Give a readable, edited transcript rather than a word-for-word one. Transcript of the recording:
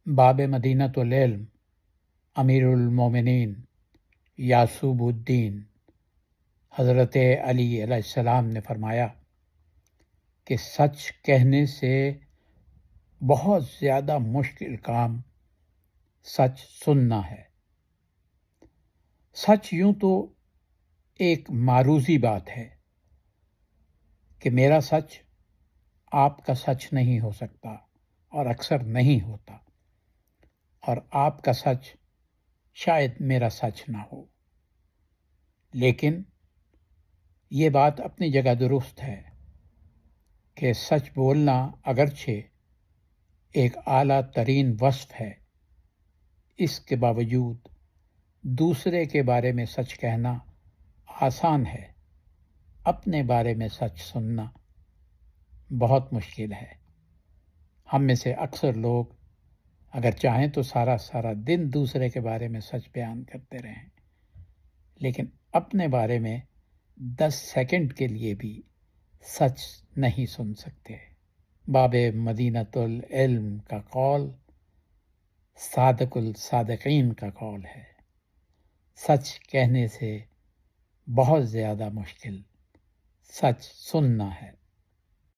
باب مدینۃ العلم امیر المومنین یعصوب الدین حضرت علی علیہ السلام نے فرمایا کہ سچ کہنے سے بہت زیادہ مشکل کام سچ سننا ہے۔ سچ یوں تو ایک معروضی بات ہے کہ میرا سچ آپ کا سچ نہیں ہو سکتا اور اکثر نہیں ہوتا، اور آپ کا سچ شاید میرا سچ نہ ہو، لیکن یہ بات اپنی جگہ درست ہے کہ سچ بولنا اگرچہ ایک اعلیٰ ترین وصف ہے، اس کے باوجود دوسرے کے بارے میں سچ کہنا آسان ہے، اپنے بارے میں سچ سننا بہت مشکل ہے۔ ہم میں سے اکثر لوگ اگر چاہیں تو سارا دن دوسرے کے بارے میں سچ بیان کرتے رہیں، لیکن اپنے بارے میں 10 سیکنڈ کے لیے بھی سچ نہیں سن سکتے۔ باب مدینۃ العلم کا قول صادق الصادقین کا قول ہے، سچ کہنے سے بہت زیادہ مشکل سچ سننا ہے۔